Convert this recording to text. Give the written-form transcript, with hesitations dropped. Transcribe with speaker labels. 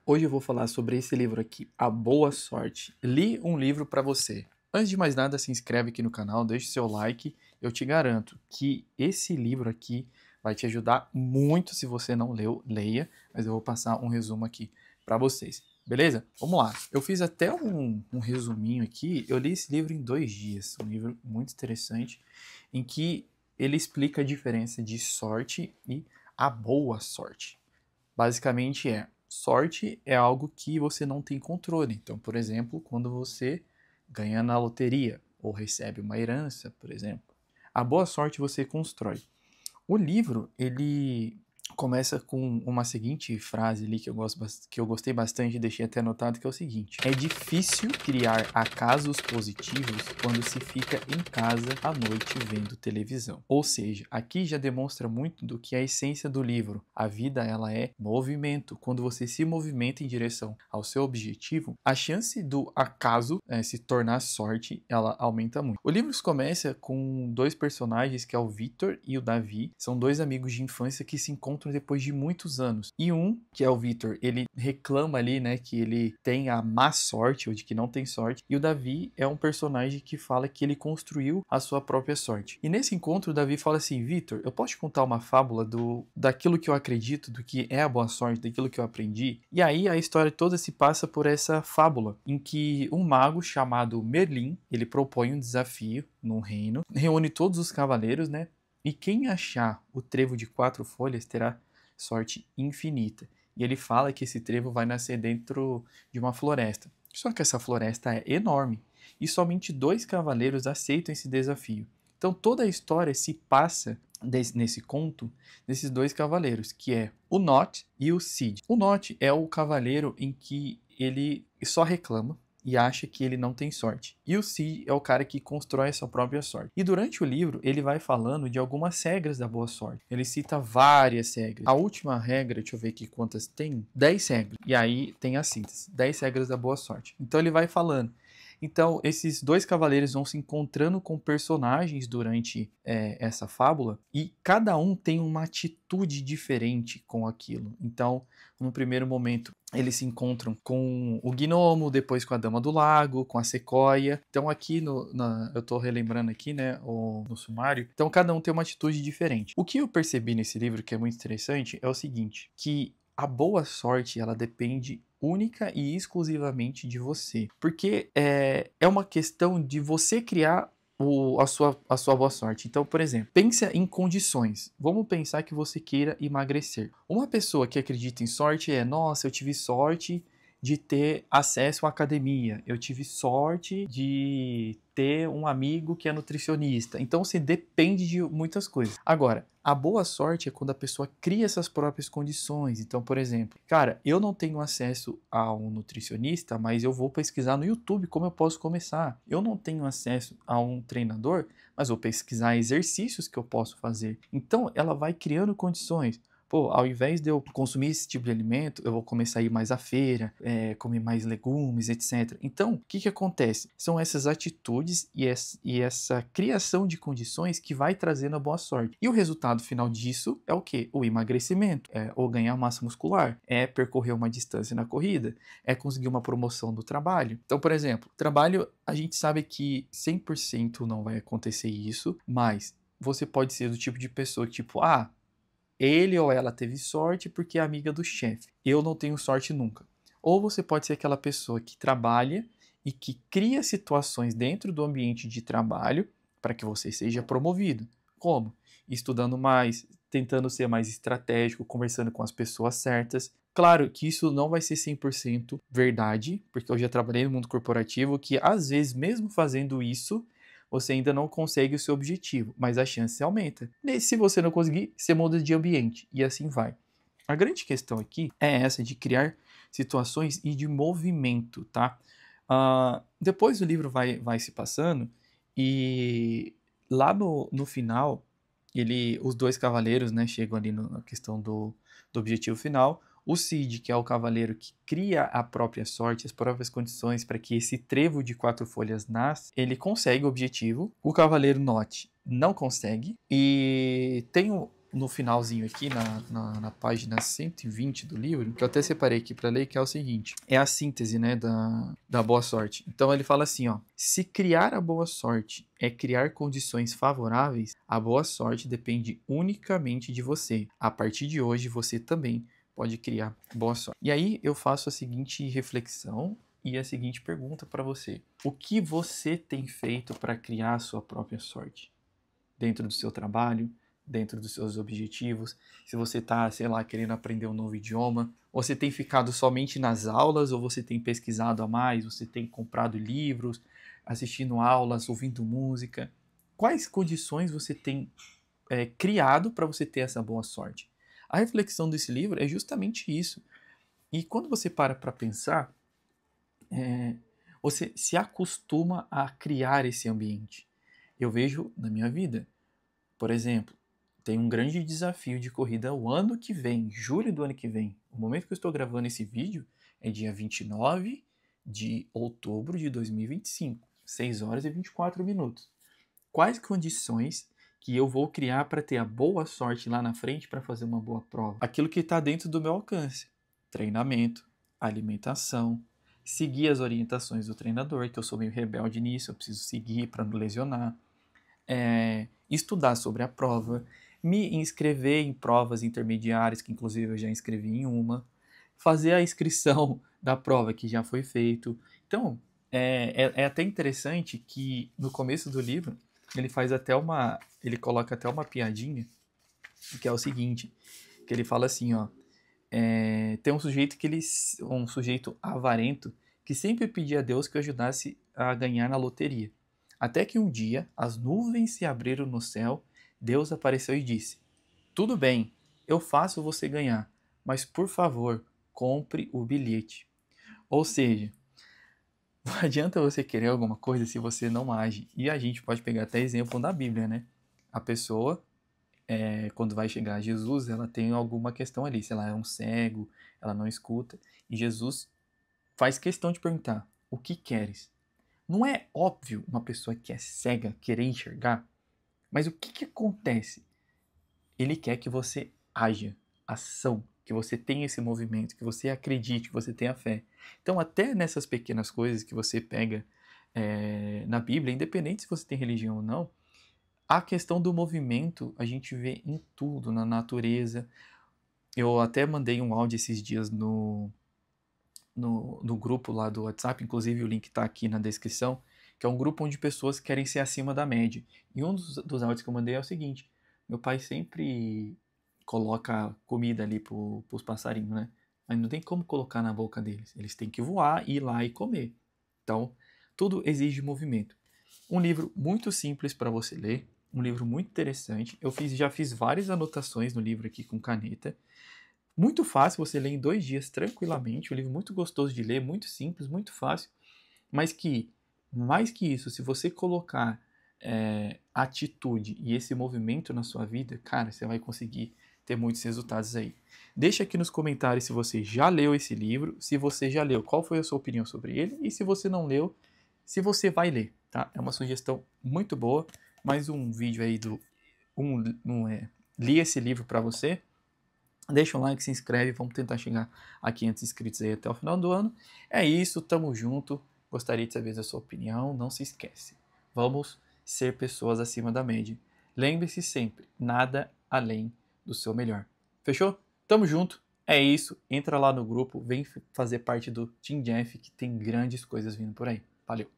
Speaker 1: Hoje eu vou falar sobre esse livro aqui, A Boa Sorte. Li um livro para você. Antes de mais nada, se inscreve aqui no canal, deixe seu like. Eu te garanto que esse livro aqui vai te ajudar muito. Se você não leu, leia, mas eu vou passar um resumo aqui para vocês. Beleza? Vamos lá. Eu fiz até um resuminho aqui. Eu li esse livro em 2 dias. Um livro muito interessante, em que ele explica a diferença de sorte e a boa sorte. Basicamente sorte é algo que você não tem controle. Então, por exemplo, quando você ganha na loteria ou recebe uma herança, por exemplo. A boa sorte você constrói. O livro, ele começa com uma seguinte frase ali que eu gostei bastante e deixei até anotado, que é o seguinte: é difícil criar acasos positivos quando se fica em casa à noite vendo televisão. Ou seja, aqui já demonstra muito do que é a essência do livro. A vida, ela é movimento. Quando você se movimenta em direção ao seu objetivo, a chance do acaso se tornar sorte, ela aumenta muito. O livro começa com 2 personagens, que é o Victor e o Davi. São 2 amigos de infância que se encontram depois de muitos anos. E um, que é o Victor, ele reclama ali, né, que ele tem a má sorte, ou de que não tem sorte. E o Davi é um personagem que fala que ele construiu a sua própria sorte. E nesse encontro, o Davi fala assim: Victor, eu posso te contar uma fábula daquilo que eu acredito, do que é a boa sorte, daquilo que eu aprendi? E aí a história toda se passa por essa fábula, em que um mago chamado Merlin, ele propõe um desafio num reino, reúne todos os cavaleiros, né? E quem achar o trevo de 4 folhas terá sorte infinita. E ele fala que esse trevo vai nascer dentro de uma floresta. Só que essa floresta é enorme e somente 2 cavaleiros aceitam esse desafio. Então toda a história se passa nesse conto desses 2 cavaleiros, que é o Nott e o Cid. O Nott é o cavaleiro em que ele só reclama e acha que ele não tem sorte. E o Cid é o cara que constrói a sua própria sorte. E durante o livro, ele vai falando de algumas regras da boa sorte. Ele cita várias regras. A última regra, deixa eu ver aqui quantas tem, 10 regras. E aí tem a síntese, 10 regras da boa sorte. Então ele vai falando. Então, esses 2 cavaleiros vão se encontrando com personagens durante essa fábula, e cada um tem uma atitude diferente com aquilo. Então, no primeiro momento, eles se encontram com o gnomo, depois com a dama do lago, com a sequoia. Então aqui eu tô relembrando aqui, né, no sumário. Então cada um tem uma atitude diferente. O que eu percebi nesse livro que é muito interessante é o seguinte, que a boa sorte, ela depende única e exclusivamente de você. Porque é uma questão de você criar a sua boa sorte. Então, por exemplo, pensa em condições. Vamos pensar que você queira emagrecer. Uma pessoa que acredita em sorte nossa, eu tive sorte de ter acesso à academia. Eu tive sorte de ter um amigo que é nutricionista. Então, você depende de muitas coisas. Agora, a boa sorte é quando a pessoa cria essas próprias condições. Então, por exemplo, cara, eu não tenho acesso a um nutricionista, mas eu vou pesquisar no YouTube como eu posso começar. Eu não tenho acesso a um treinador, mas vou pesquisar exercícios que eu posso fazer. Então, ela vai criando condições. Pô, ao invés de eu consumir esse tipo de alimento, eu vou começar a ir mais à feira, comer mais legumes, etc. Então, o que acontece? São essas atitudes e essa criação de condições que vai trazendo a boa sorte. E o resultado final disso é o quê? O emagrecimento, ou ganhar massa muscular, é percorrer uma distância na corrida, é conseguir uma promoção do trabalho. Então, por exemplo, trabalho, a gente sabe que 100% não vai acontecer isso, mas você pode ser do tipo de pessoa que, tipo, ele ou ela teve sorte porque é amiga do chefe. Eu não tenho sorte nunca. Ou você pode ser aquela pessoa que trabalha e que cria situações dentro do ambiente de trabalho para que você seja promovido. Como? Estudando mais, tentando ser mais estratégico, conversando com as pessoas certas. Claro que isso não vai ser 100% verdade, porque eu já trabalhei no mundo corporativo que às vezes, mesmo fazendo isso, você ainda não consegue o seu objetivo, mas a chance aumenta. E se você não conseguir, você muda de ambiente e assim vai. A grande questão aqui é essa de criar situações e de movimento, tá? Depois o livro vai se passando e lá no final, os 2 cavaleiros, né, chegam ali na questão do objetivo final. O Cid, que é o cavaleiro que cria a própria sorte, as próprias condições para que esse trevo de 4 folhas nasça, ele consegue o objetivo. O cavaleiro Nott não consegue. E tem no finalzinho aqui, na página 120 do livro, que eu até separei aqui para ler, que é o seguinte, é a síntese, né, da boa sorte. Então ele fala assim, ó, se criar a boa sorte é criar condições favoráveis, a boa sorte depende unicamente de você. A partir de hoje, você também pode criar boa sorte. E aí eu faço a seguinte reflexão e a seguinte pergunta para você. O que você tem feito para criar a sua própria sorte? Dentro do seu trabalho, dentro dos seus objetivos, se você está, sei lá, querendo aprender um novo idioma, ou você tem ficado somente nas aulas, ou você tem pesquisado a mais, você tem comprado livros, assistindo aulas, ouvindo música. Quais condições você tem criado para você ter essa boa sorte? A reflexão desse livro é justamente isso. E quando você para pensar, você se acostuma a criar esse ambiente. Eu vejo na minha vida, por exemplo, tem um grande desafio de corrida o ano que vem, julho do ano que vem. O momento que eu estou gravando esse vídeo é dia 29 de outubro de 2025, 6 horas e 24 minutos. Quais condições que eu vou criar para ter a boa sorte lá na frente para fazer uma boa prova? Aquilo que está dentro do meu alcance. Treinamento, alimentação, seguir as orientações do treinador, que eu sou meio rebelde nisso, eu preciso seguir para não lesionar. Estudar sobre a prova, me inscrever em provas intermediárias, que inclusive eu já inscrevi em uma, fazer a inscrição da prova que já foi feito. Então, é até interessante que no começo do livro ele coloca até uma piadinha, que é o seguinte, que ele fala assim, ó, tem um sujeito avarento que sempre pedia a Deus que o ajudasse a ganhar na loteria. Até que um dia as nuvens se abriram no céu, Deus apareceu e disse: tudo bem, eu faço você ganhar, mas por favor, compre o bilhete. Ou seja, não adianta você querer alguma coisa se você não age. E a gente pode pegar até exemplo da Bíblia, né? A pessoa, quando vai chegar a Jesus, ela tem alguma questão ali. Se ela é um cego, ela não escuta. E Jesus faz questão de perguntar: o que queres? Não é óbvio uma pessoa que é cega querer enxergar, mas o que acontece? Ele quer que você haja, ação, que você tenha esse movimento, que você acredite, que você tenha fé. Então, até nessas pequenas coisas que você pega na Bíblia, independente se você tem religião ou não, a questão do movimento a gente vê em tudo, na natureza. Eu até mandei um áudio esses dias no grupo lá do WhatsApp, inclusive o link está aqui na descrição, que é um grupo onde pessoas querem ser acima da média. E um dos áudios que eu mandei é o seguinte: meu pai sempre coloca comida ali pros passarinhos, né? Mas não tem como colocar na boca deles. Eles têm que voar, ir lá e comer. Então, tudo exige movimento. Um livro muito simples para você ler, um livro muito interessante. Eu já fiz várias anotações no livro aqui com caneta. Muito fácil, você lê em 2 dias tranquilamente. Um livro muito gostoso de ler, muito simples, muito fácil. Mas que, mais que isso, se você colocar atitude e esse movimento na sua vida, cara, você vai conseguir ter muitos resultados aí. Deixa aqui nos comentários se você já leu esse livro, se você já leu, qual foi a sua opinião sobre ele, e se você não leu, se você vai ler, tá? É uma sugestão muito boa. Mais um vídeo aí li esse livro para você. Deixa um like, se inscreve, vamos tentar chegar a 500 inscritos aí até o final do ano. É isso, tamo junto. Gostaria de saber a sua opinião, não se esquece. Vamos ser pessoas acima da média. Lembre-se sempre, nada além do seu melhor. Fechou? Tamo junto. É isso, entra lá no grupo, vem fazer parte do Team Jeff, que tem grandes coisas vindo por aí. Valeu!